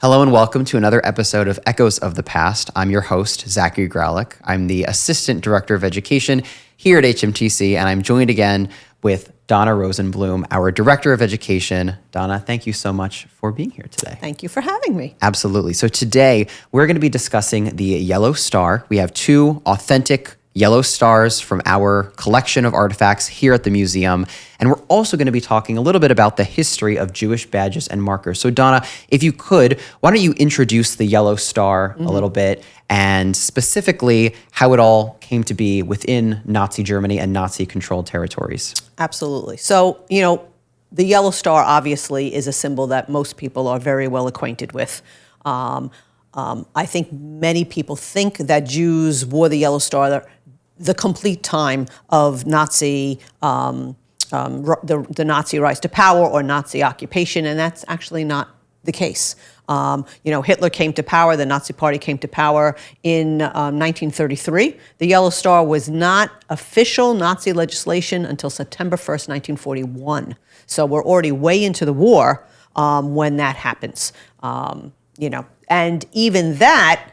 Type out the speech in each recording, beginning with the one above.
Hello and welcome to another episode of Echoes of the Past. I'm your host, Zachary Graulich. I'm the Assistant Director of Education here at HMTC, and I'm joined again with Donna Rosenblum, our Director of Education. Donna, thank you so much for being here today. Thank you for having me. Absolutely. So today, we're going to be discussing the yellow star. We have two authentic yellow stars from our collection of artifacts here at the museum. And we're also going to be talking a little bit about the history of Jewish badges and markers. So Donna, if you could, why don't you introduce the yellow star a little bit, and specifically how it all came to be within Nazi Germany and Nazi-controlled territories. Absolutely. So, the yellow star obviously is a symbol that most people are very well acquainted with. I think many people think that Jews wore the yellow star the complete time of Nazi, the Nazi rise to power or Nazi occupation, and that's actually not the case. Hitler came to power, the Nazi Party came to power in 1933. The yellow star was not official Nazi legislation until September 1st, 1941. So we're already way into the war when that happens. And even that,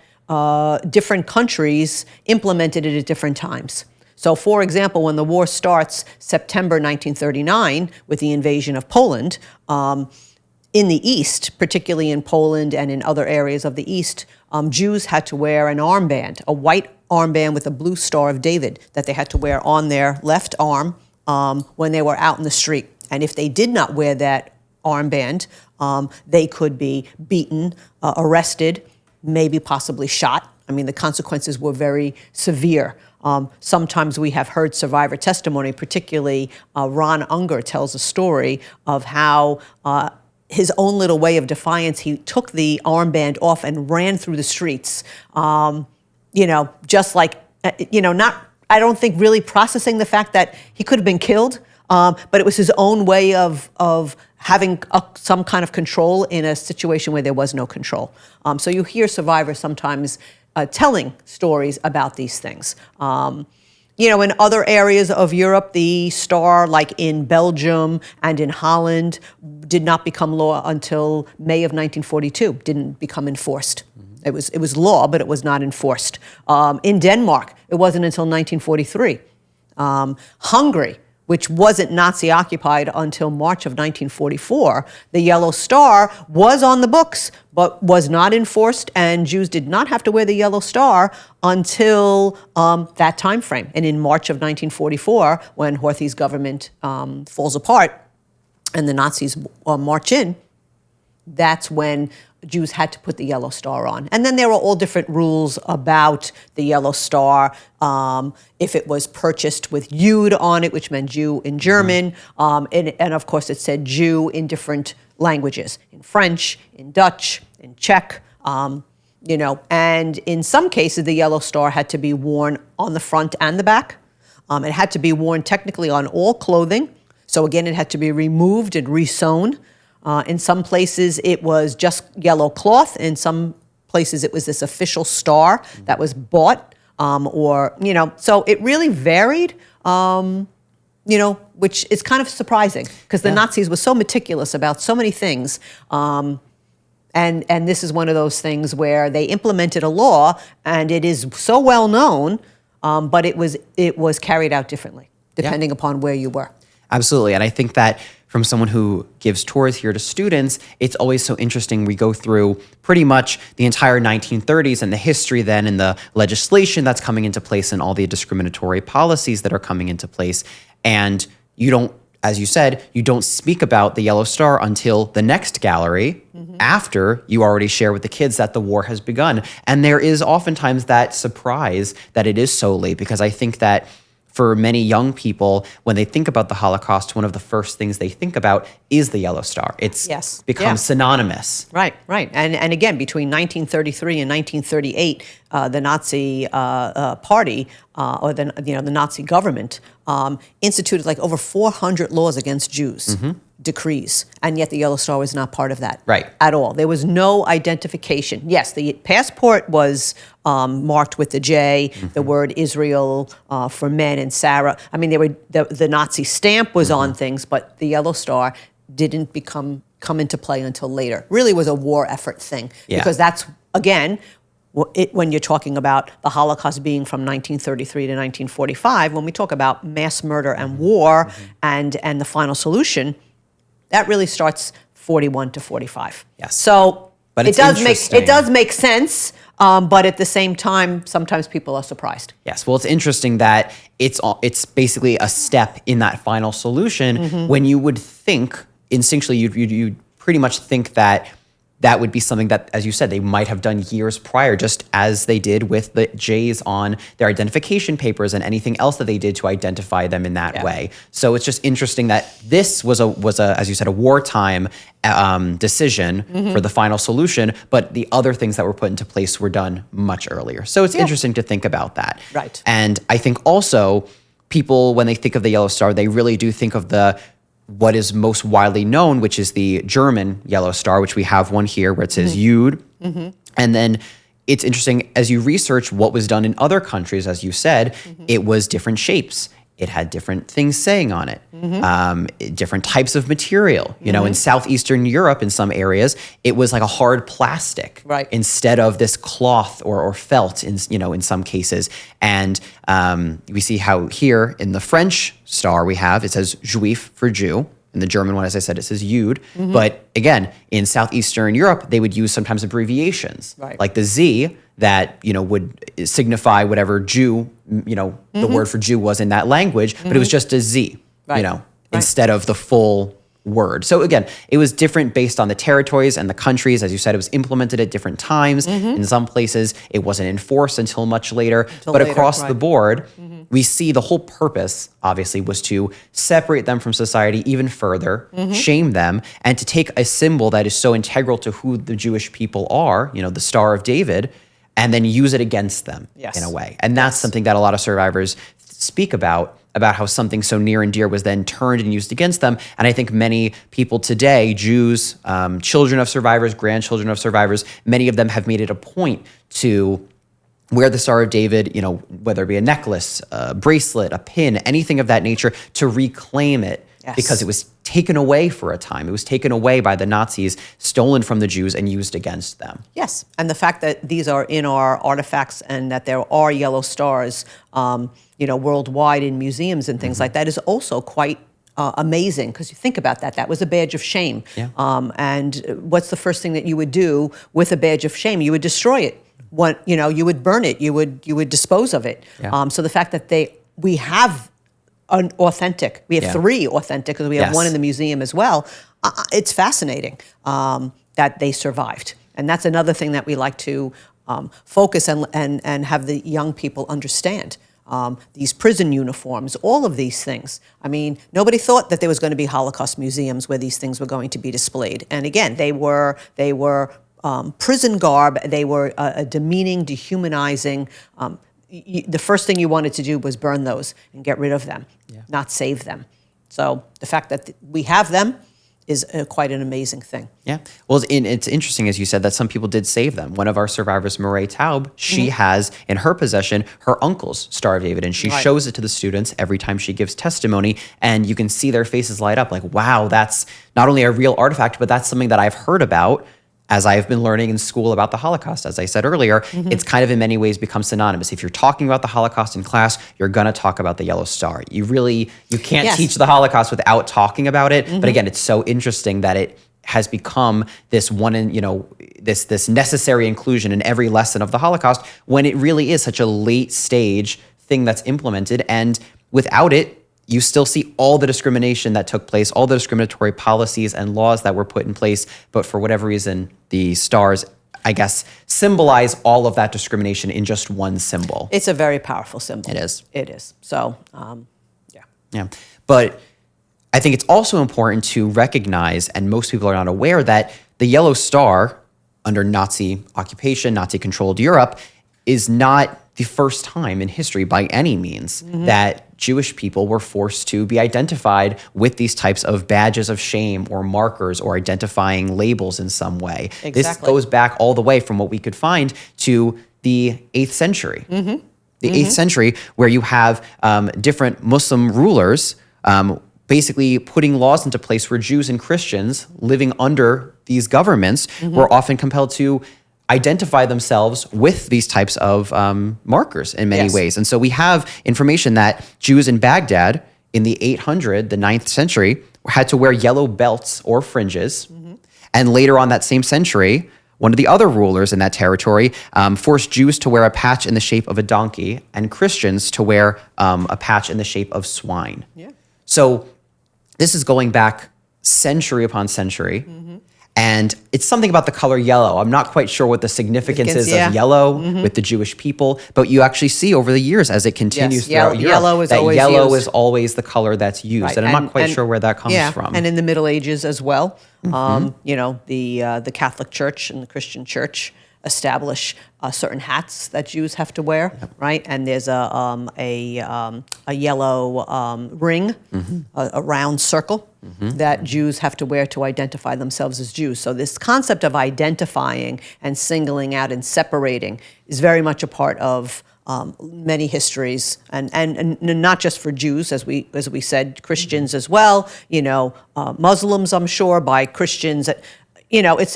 different countries implemented it at different times. So, for example, when the war starts September 1939 with the invasion of Poland, in the East, particularly in Poland and in other areas of the East, Jews had to wear an armband, a white armband with a blue Star of David that they had to wear on their left arm when they were out in the street. And if they did not wear that armband, they could be beaten, arrested, maybe possibly shot. I mean, the consequences were very severe. Sometimes we have heard survivor testimony, particularly Ron Unger tells a story of how his own little way of defiance, he took the armband off and ran through the streets, just like, not, I don't think really processing the fact that he could have been killed, but it was his own way of having some kind of control in a situation where there was no control. So you hear survivors sometimes telling stories about these things. In other areas of Europe, the star, like in Belgium and in Holland, did not become law until May of 1942, didn't become enforced. It was law, but it was not enforced. In Denmark, it wasn't until 1943. Hungary, which wasn't Nazi occupied until March of 1944, the yellow star was on the books, but was not enforced, and Jews did not have to wear the yellow star until that time frame. And in March of 1944, when Horthy's government falls apart and the Nazis march in, that's when Jews had to put the yellow star on. And then there were all different rules about the yellow star. If it was purchased with Jude on it, which meant Jew in German, and of course it said Jew in different languages, in French, in Dutch, in Czech, and in some cases the yellow star had to be worn on the front and the back. It had to be worn technically on all clothing. So again, it had to be removed and re-sewn. In some places, it was just yellow cloth. In some places, it was this official star that was bought, so it really varied, which is kind of surprising because the Nazis were so meticulous about so many things. And this is one of those things where they implemented a law, and it is so well known, but it was carried out differently, depending upon where you were. Absolutely. And I think that from someone who gives tours here to students, it's always so interesting. We go through pretty much the entire 1930s and the history then and the legislation that's coming into place and all the discriminatory policies that are coming into place. And you don't, as you said, you don't speak about the yellow star until the next gallery after you already share with the kids that the war has begun. And there is oftentimes that surprise that it is so late, because I think that for many young people, when they think about the Holocaust, one of the first things they think about is the yellow star. It's become synonymous. Right. And again, between 1933 and 1938, the Nazi party or the Nazi government instituted like over 400 laws against Jews. Decrees, and yet the yellow star was not part of that at all. There was no identification. Yes, the passport was marked with the J, the word Israel for men, and Sarah. I mean, the Nazi stamp was on things, but the yellow star didn't become come into play until later. Really was a war effort thing, because that's, again, when you're talking about the Holocaust being from 1933 to 1945, when we talk about mass murder and war and the final solution, that really starts 41 to 45. Yes. So but it does make sense, but at the same time, sometimes people are surprised. Yes. Well, it's interesting that it's basically a step in that final solution when you would think, instinctually, you'd pretty much think that that would be something that, as you said, they might have done years prior, just as they did with the J's on their identification papers and anything else that they did to identify them in that way. So it's just interesting that this was a, as you said, a wartime decision for the final solution, but the other things that were put into place were done much earlier. So it's interesting to think about that. Right. And I think also people, when they think of the Yellow Star, they really do think of what is most widely known, which is the German Yellow Star, which we have one here where it says Jude. And then it's interesting, as you research what was done in other countries, as you said, it was different shapes. It had different things saying on it, different types of material. You know, in Southeastern Europe, in some areas, it was like a hard plastic instead of this cloth or felt, in some cases. And we see how here in the French star it says Juif for Jew. In the German one, as I said, it says Jude. But again, in Southeastern Europe, they would use sometimes abbreviations, like the Z that, would signify whatever Jew, the word for Jew was in that language, but it was just a Z, instead of the full word. So again, it was different based on the territories and the countries. As you said, it was implemented at different times. In some places, it wasn't enforced until much later. But across the board, we see the whole purpose, obviously, was to separate them from society even further, shame them, and to take a symbol that is so integral to who the Jewish people are, the Star of David, and then use it against them in a way. And that's something that a lot of survivors speak about how something so near and dear was then turned and used against them. And I think many people today, Jews, children of survivors, grandchildren of survivors, many of them have made it a point to wear the Star of David, whether it be a necklace, a bracelet, a pin, anything of that nature, to reclaim it because it was taken away for a time. It was taken away by the Nazis, stolen from the Jews, and used against them. Yes, and the fact that these are in our artifacts and that there are yellow stars, worldwide in museums and things like that is also quite amazing, because you think about that. That was a badge of shame. And what's the first thing that you would do with a badge of shame? You would destroy it. You would burn it. You would dispose of it. So the fact that we have an authentic, we have three authentic, because we have one in the museum as well. It's fascinating that they survived, and that's another thing that we like to focus and have the young people understand. These prison uniforms, all of these things. I mean, nobody thought that there was going to be Holocaust museums where these things were going to be displayed. And again, they were prison garb. They were demeaning, dehumanizing. The first thing you wanted to do was burn those and get rid of them, not save them. So the fact that we have them is quite an amazing thing. Yeah. Well, it's interesting, as you said, that some people did save them. One of our survivors, Murray Taub, she has in her possession her uncle's Star of David, and she shows it to the students every time she gives testimony, and you can see their faces light up like, wow, that's not only a real artifact, but that's something that I've heard about as I've been learning in school about the Holocaust. As I said earlier, it's kind of in many ways become synonymous. If you're talking about the Holocaust in class, you're gonna talk about the Yellow Star. You can't teach the Holocaust without talking about it. But again, it's so interesting that it has become this this necessary inclusion in every lesson of the Holocaust, when it really is such a late stage thing that's implemented. And without it, you still see all the discrimination that took place, all the discriminatory policies and laws that were put in place. But for whatever reason, the stars, I guess, symbolize all of that discrimination in just one symbol. It's a very powerful symbol. It is. It is. So, yeah. But I think it's also important to recognize, and most people are not aware, that the Yellow Star under Nazi occupation, Nazi-controlled Europe, is not the first time in history by any means that Jewish people were forced to be identified with these types of badges of shame or markers or identifying labels in some way. Exactly. This goes back all the way from what we could find to the 8th century. The 8th century, where you have different Muslim rulers basically putting laws into place where Jews and Christians living under these governments were often compelled to identify themselves with these types of markers in many ways. And so we have information that Jews in Baghdad in the 800, the 9th century, had to wear yellow belts or fringes. And later on that same century, one of the other rulers in that territory forced Jews to wear a patch in the shape of a donkey and Christians to wear a patch in the shape of swine. So this is going back century upon century. And it's something about the color yellow. I'm not quite sure what the significance is of yellow with the Jewish people, but you actually see over the years as it continues throughout Europe, yellow is that always yellow used. is always the color that's used. And I'm not quite sure where that comes from. And in the Middle Ages as well, you know, the Catholic Church and the Christian Church establish certain hats that Jews have to wear, right? And there's a yellow ring, a round circle that Jews have to wear to identify themselves as Jews. So this concept of identifying and singling out and separating is very much a part of many histories, and not just for Jews, as we said, Christians as well. You know, Muslims, I'm sure, by Christians. You know, it's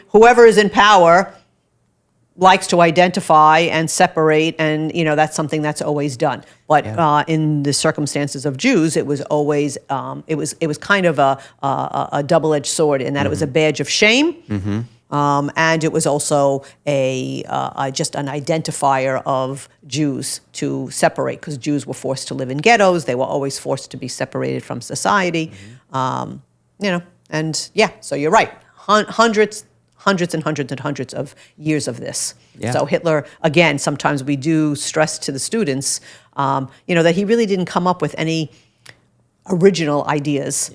whoever is in power likes to identify and separate, and you know that's something that's always done. But in the circumstances of Jews, it was always it was kind of a double-edged sword in that it was a badge of shame, and it was also just an identifier of Jews to separate, because Jews were forced to live in ghettos. They were always forced to be separated from society. You know, and so you're right. Hundreds and hundreds of years of this. So Hitler, again, sometimes we do stress to the students, you know, that he really didn't come up with any original ideas,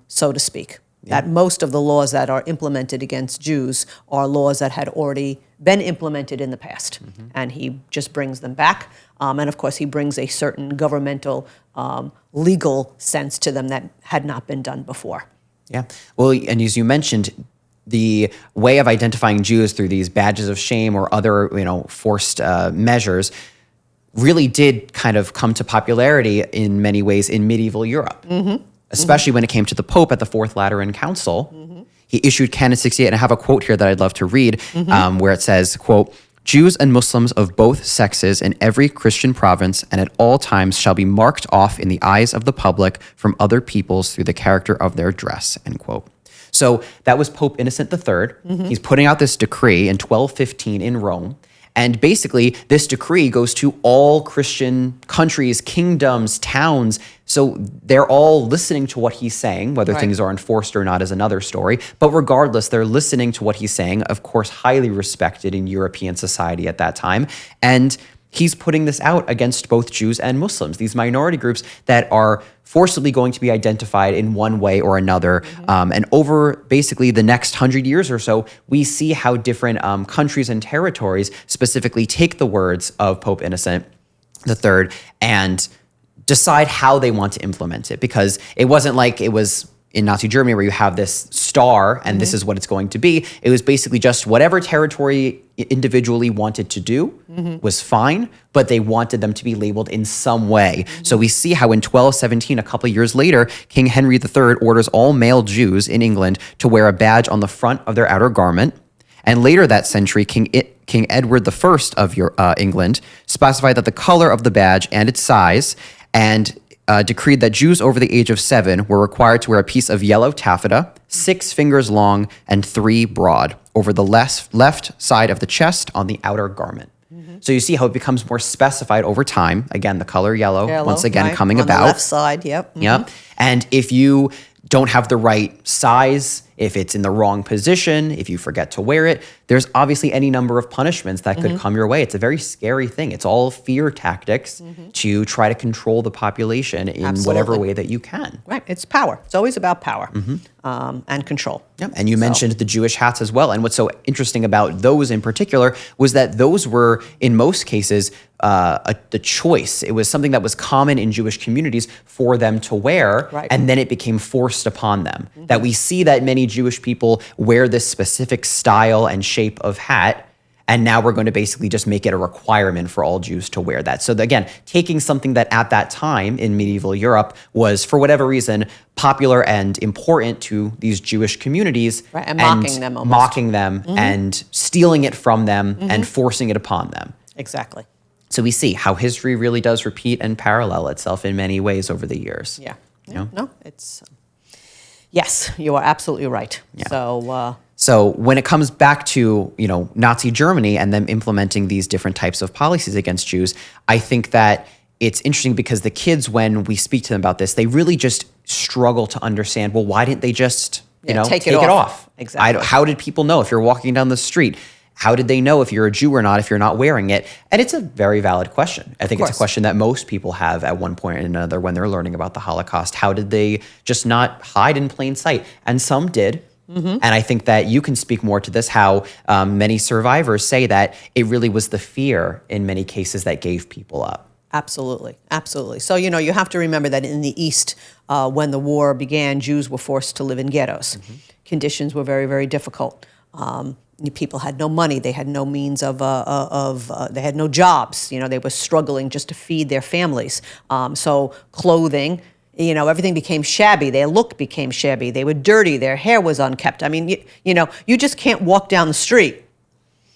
so to speak. That most of the laws that are implemented against Jews are laws that had already been implemented in the past. And he just brings them back. And of course, he brings a certain governmental legal sense to them that had not been done before. Well, and as you mentioned, the way of identifying Jews through these badges of shame or other, you know, forced measures really did kind of come to popularity in many ways in medieval Europe, especially when it came to the Pope at the Fourth Lateran Council. He issued Canon 68, and I have a quote here that I'd love to read, where it says, quote, "Jews and Muslims of both sexes in every Christian province and at all times shall be marked off in the eyes of the public from other peoples through the character of their dress," end quote. So that was Pope Innocent III. He's putting out this decree in 1215 in Rome. And basically, this decree goes to all Christian countries, kingdoms, towns. So they're all listening to what he's saying. Whether things are enforced or not is another story. But regardless, they're listening to what he's saying, of course, highly respected in European society at that time. And he's putting this out against both Jews and Muslims, these minority groups that are forcibly going to be identified in one way or another. And over basically the next 100 years or so, we see how different countries and territories specifically take the words of Pope Innocent III and decide how they want to implement it. Because it wasn't like it was in Nazi Germany where you have this star and this is what it's going to be. It was basically just whatever territory individually wanted to do was fine, but they wanted them to be labeled in some way. So we see how in 1217, a couple of years later, King Henry III orders all male Jews in England to wear a badge on the front of their outer garment. And later that century, King Edward I of England specified that the color of the badge and its size, and decreed that Jews over the age of 7 were required to wear a piece of yellow taffeta, 6 fingers long and 3 broad, over the left side of the chest on the outer garment. So you see how it becomes more specified over time. Again, the color yellow once again coming on about. On the left side, yep. And if you don't have the right size, if it's in the wrong position, if you forget to wear it, there's obviously any number of punishments that could come your way. It's a very scary thing. It's all fear tactics to try to control the population in whatever way that you can. Right, it's power. It's always about power and control. And you mentioned the Jewish hats as well. And what's so interesting about those in particular was that those were, in most cases, the choice. It was something that was common in Jewish communities for them to wear, and then it became forced upon them. That we see that many Jewish people wear this specific style and shape of hat, And now we're going to basically just make it a requirement for all Jews to wear that. So again, taking something that at that time in medieval Europe was, for whatever reason, popular and important to these Jewish communities. Right, and mocking them almost. Mocking them and stealing it from them and forcing it upon them. Exactly. So we see how history really does repeat and parallel itself in many ways over the years. Yeah. You know? No, it's... yes, you are absolutely right. Yeah. So when it comes back to, Nazi Germany and them implementing these different types of policies against Jews, I think that it's interesting because the kids, when we speak to them about this, they really just struggle to understand, well, why didn't they just, take it off? Exactly. How did people know if you're walking down the street? How did they know if you're a Jew or not if you're not wearing it? And it's a very valid question. I think it's a question that most people have at one point or another when they're learning about the Holocaust. How did they just not hide in plain sight? And some did. And I think that you can speak more to this, how many survivors say that it really was the fear in many cases that gave people up. Absolutely, absolutely. So, you have to remember that in the East, when the war began, Jews were forced to live in ghettos. Conditions were very, very difficult. People had no money. They had no means they had no jobs. They were struggling just to feed their families. So clothing, everything became shabby. Their look became shabby. They were dirty. Their hair was unkept. I mean, you just can't walk down the street.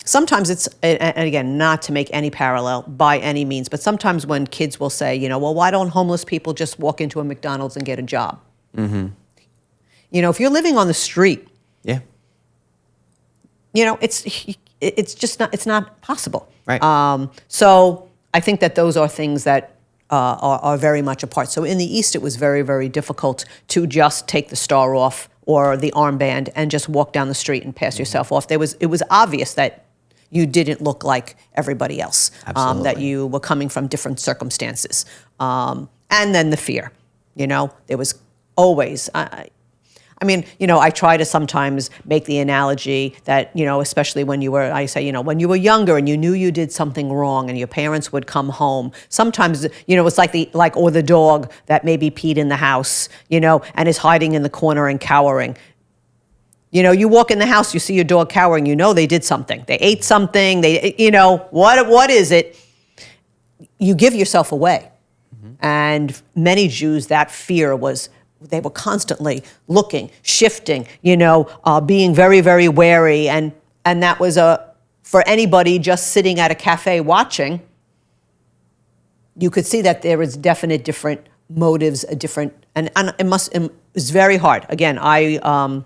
Sometimes it's, and again, not to make any parallel by any means, but sometimes when kids will say, well, why don't homeless people just walk into a McDonald's and get a job? If you're living on the street, yeah, it's just not, it's not possible. Right. So I think that those are things that are very much a part. So in the East, it was very, very difficult to just take the star off or the armband and just walk down the street and pass yourself off. It was obvious that you didn't look like everybody else, that you were coming from different circumstances. And then the fear, there was always... I try to sometimes make the analogy that, especially when you were, when you were younger and you knew you did something wrong and your parents would come home, sometimes, it's or the dog that maybe peed in the house, and is hiding in the corner and cowering. You walk in the house, you see your dog cowering, they did something. They ate something, what is it? You give yourself away. And many Jews, that fear was... they were constantly looking, shifting, being very, very wary. And that was for anybody just sitting at a cafe watching, you could see that there was definite different motives, and it was very hard. Again, I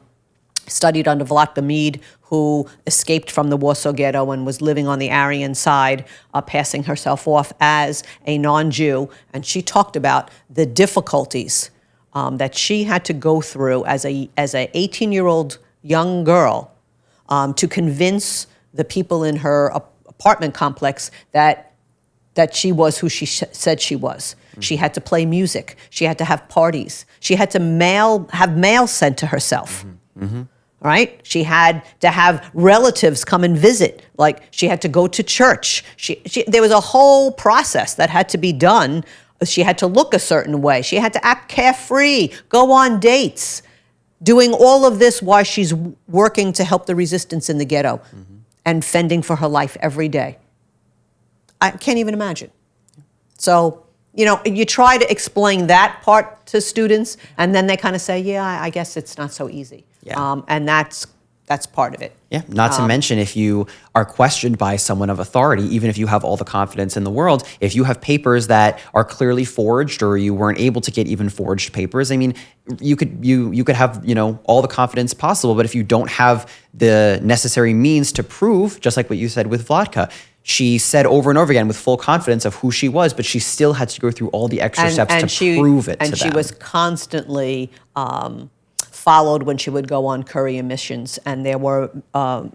studied under Vladka Meed, who escaped from the Warsaw Ghetto and was living on the Aryan side, passing herself off as a non-Jew. And she talked about the difficulties that she had to go through as a 18-year-old young girl to convince the people in her apartment complex that she was who she said she was. She had to play music. She had to have parties. She had to have mail sent to herself. Right? She had to have relatives come and visit. Like, she had to go to church. There was a whole process that had to be done. She had to look a certain way. She had to act carefree, go on dates, doing all of this while she's working to help the resistance in the ghetto and fending for her life every day. I can't even imagine. So, you try to explain that part to students, and then they kind of say, yeah, I guess it's not so easy. Yeah. And that's part of it. Yeah, not to mention if you are questioned by someone of authority, even if you have all the confidence in the world, if you have papers that are clearly forged or you weren't able to get even forged papers, I mean, you could have, all the confidence possible, but if you don't have the necessary means to prove, just like what you said with Vladka, she said over and over again with full confidence of who she was, but she still had to go through all the extra steps to prove it to them. And she was constantly... followed when she would go on courier missions. And there were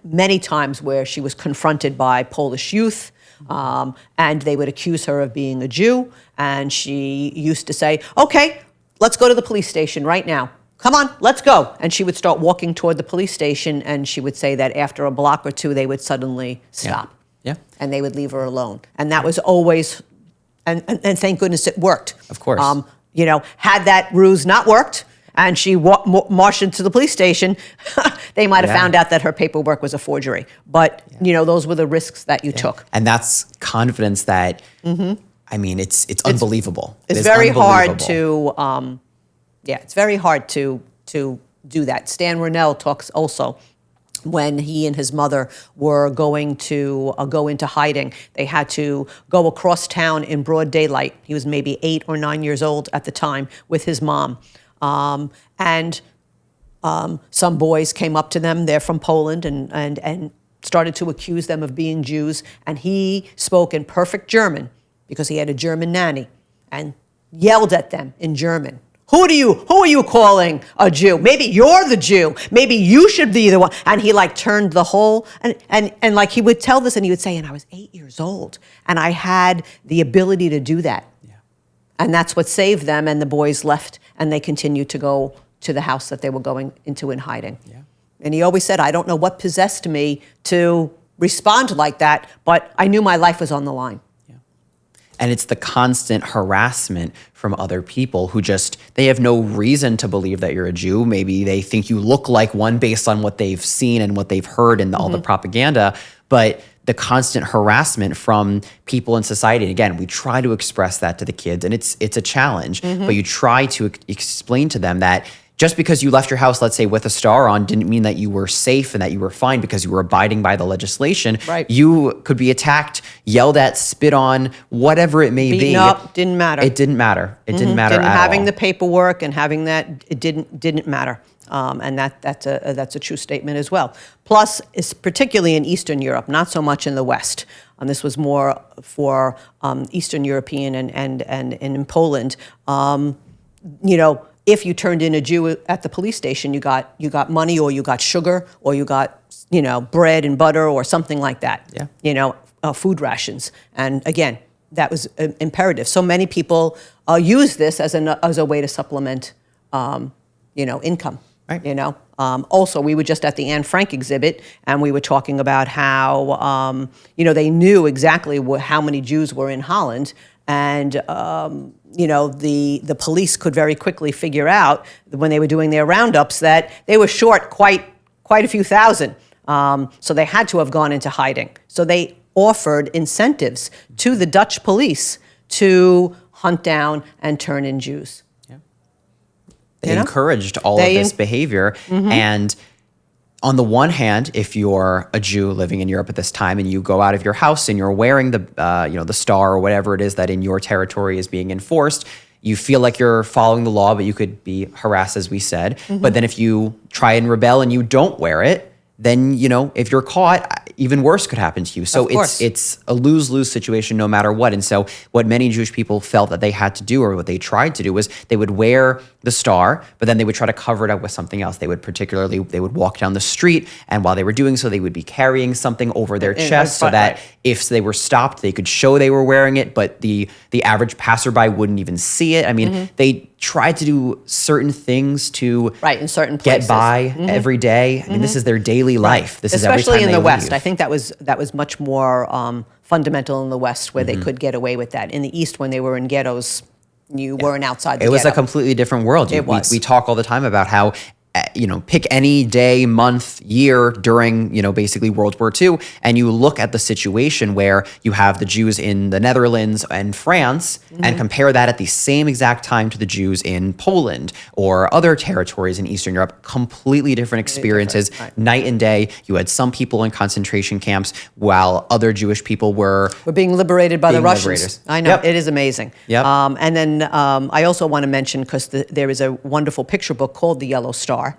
many times where she was confronted by Polish youth, and they would accuse her of being a Jew. And she used to say, okay, let's go to the police station right now. Come on, let's go. And she would start walking toward the police station, and she would say that after a block or two, they would suddenly stop. Yeah. And they would leave her alone. And that was always, and thank goodness it worked. Of course. Had that ruse not worked, and she marched into the police station, they might have Yeah. found out that her paperwork was a forgery. But, those were the risks that you took. And that's confidence that, I mean, it's unbelievable. It's It is very hard unbelievable. it's very hard to do that. Stan Ronell talks also when he and his mother were going to go into hiding. They had to go across town in broad daylight. He was maybe 8 or 9 years old at the time with his mom. And some boys came up to them. They're from Poland and started to accuse them of being Jews. And he spoke in perfect German because he had a German nanny and yelled at them in German. Who are you calling a Jew? Maybe you're the Jew. Maybe you should be the one. And he turned the whole, and he would tell this and he would say, and I was 8 years old and I had the ability to do that. Yeah. And that's what saved them, and the boys left and they continued to go to the house that they were going into in hiding. Yeah. And he always said, I don't know what possessed me to respond like that, but I knew my life was on the line. And it's the constant harassment from other people who they have no reason to believe that you're a Jew. Maybe they think you look like one based on what they've seen and what they've heard and all the propaganda. But the constant harassment from people in society, and again, we try to express that to the kids, and it's a challenge. But you try to explain to them that just because you left your house, let's say, with a star on, didn't mean that you were safe and that you were fine because you were abiding by the legislation. Right. You could be attacked, yelled at, spit on, whatever it may be. Beaten up, didn't matter. It didn't matter. It didn't matter at all. Having the paperwork and having that, it didn't matter. And that's a true statement as well. Plus, it's particularly in Eastern Europe, not so much in the West. This was more for Eastern European and in Poland. If you turned in a Jew at the police station, you got money, or you got sugar, or you got bread and butter or something like that. Yeah. Food rations. And again, that was imperative. So many people use this as a way to supplement income. Right. Also, we were just at the Anne Frank exhibit, and we were talking about how they knew exactly how many Jews were in Holland. And, the police could very quickly figure out when they were doing their roundups that they were short quite a few thousand. So they had to have gone into hiding. So they offered incentives to the Dutch police to hunt down and turn in Jews. Yeah. They encouraged all of this behavior. And on the one hand, if you're a Jew living in Europe at this time and you go out of your house and you're wearing the star or whatever it is that in your territory is being enforced, you feel like you're following the law, but you could be harassed, as we said. But then if you try and rebel and you don't wear it, then, if you're caught, even worse could happen to you. So it's a lose-lose situation no matter what. And so what many Jewish people felt that they had to do, or what they tried to do, was they would wear the star, but then they would try to cover it up with something else. They would walk down the street, and while they were doing so, they would be carrying something over their chest so that if they were stopped, they could show they were wearing it, but the average passerby wouldn't even see it. I mean, they tried to do certain things to in certain places. Get by every day. I mean, this is their daily life. This Especially is every time in the they West. leave. I think that was much more fundamental in the West, where they could get away with that. In the East, when they were in ghettos, you weren't outside the ghetto. It was a completely different world. We talk all the time about how, pick any day, month, year during, basically World War II, and you look at the situation where you have the Jews in the Netherlands and France, and compare that at the same exact time to the Jews in Poland or other territories in Eastern Europe. Completely different experiences, night and day. You had some people in concentration camps, while other Jewish people were being liberated by the Russians. Liberators. I know, it is amazing. Yep. And then I also want to mention, because there is a wonderful picture book called The Yellow Star,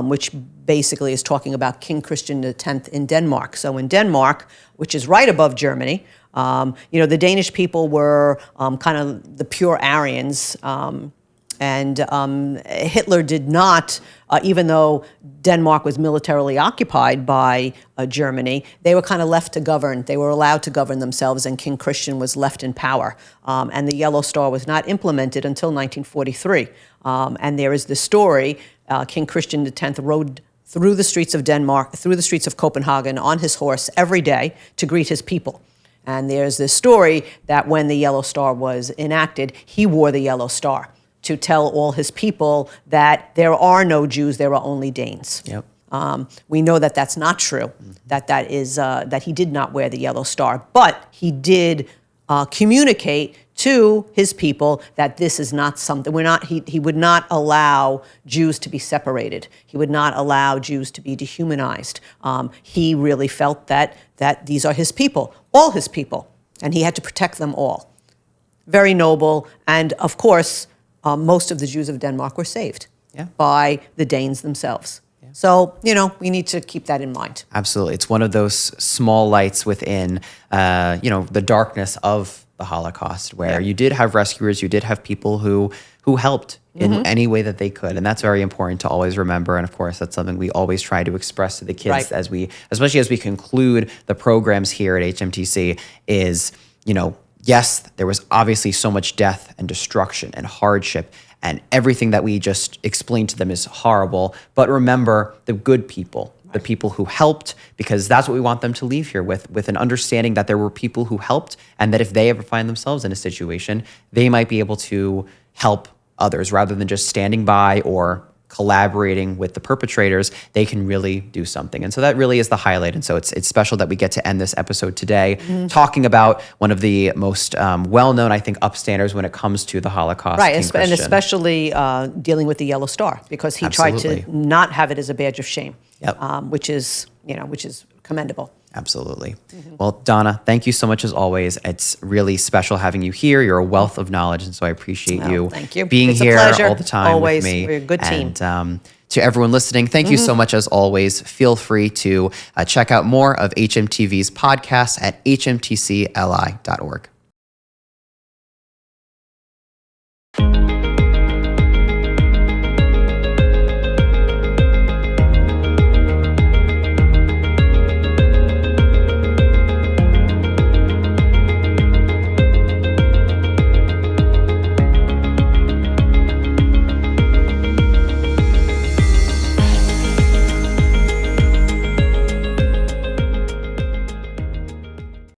which basically is talking about King Christian X in Denmark. So in Denmark, which is right above Germany, the Danish people were kind of the pure Aryans, and Hitler did not, even though Denmark was militarily occupied by Germany, they were kind of left to govern. They were allowed to govern themselves, and King Christian was left in power. And the Yellow Star was not implemented until 1943. And there is the story. King Christian X rode through the streets of Denmark, through the streets of Copenhagen on his horse every day to greet his people. And there's this story that when the Yellow Star was enacted, he wore the Yellow Star to tell all his people that there are no Jews, there are only Danes. Yep. We know that that's not true, that is that he did not wear the yellow star, but he did communicate to his people that this is not something, he would not allow Jews to be separated. He would not allow Jews to be dehumanized. He really felt that these are his people, all his people, and he had to protect them all. Very noble, and of course, most of the Jews of Denmark were saved by the Danes themselves. So, we need to keep that in mind. Absolutely. It's one of those small lights within, the darkness of the Holocaust, where you did have rescuers, you did have people who helped in any way that they could. And that's very important to always remember. And of course, that's something we always try to express to the kids especially as we conclude the programs here at HMTC is, yes, there was obviously so much death and destruction and hardship, and everything that we just explained to them is horrible. But remember the good people, the people who helped, because that's what we want them to leave here with an understanding that there were people who helped, and that if they ever find themselves in a situation, they might be able to help others rather than just standing by or collaborating with the perpetrators. They can really do something. And so that really is the highlight. And so it's special that we get to end this episode today talking about one of the most well-known, I think, upstanders when it comes to the Holocaust. Right, and especially dealing with the yellow star, because he tried to not have it as a badge of shame, which is commendable. Absolutely. Well, Donna, thank you so much as always. It's really special having you here. You're a wealth of knowledge, and so I appreciate you being here all the time always. with me. We're a good team. And to everyone listening, thank you so much as always. Feel free to check out more of HMTV's podcasts at hmtcli.org.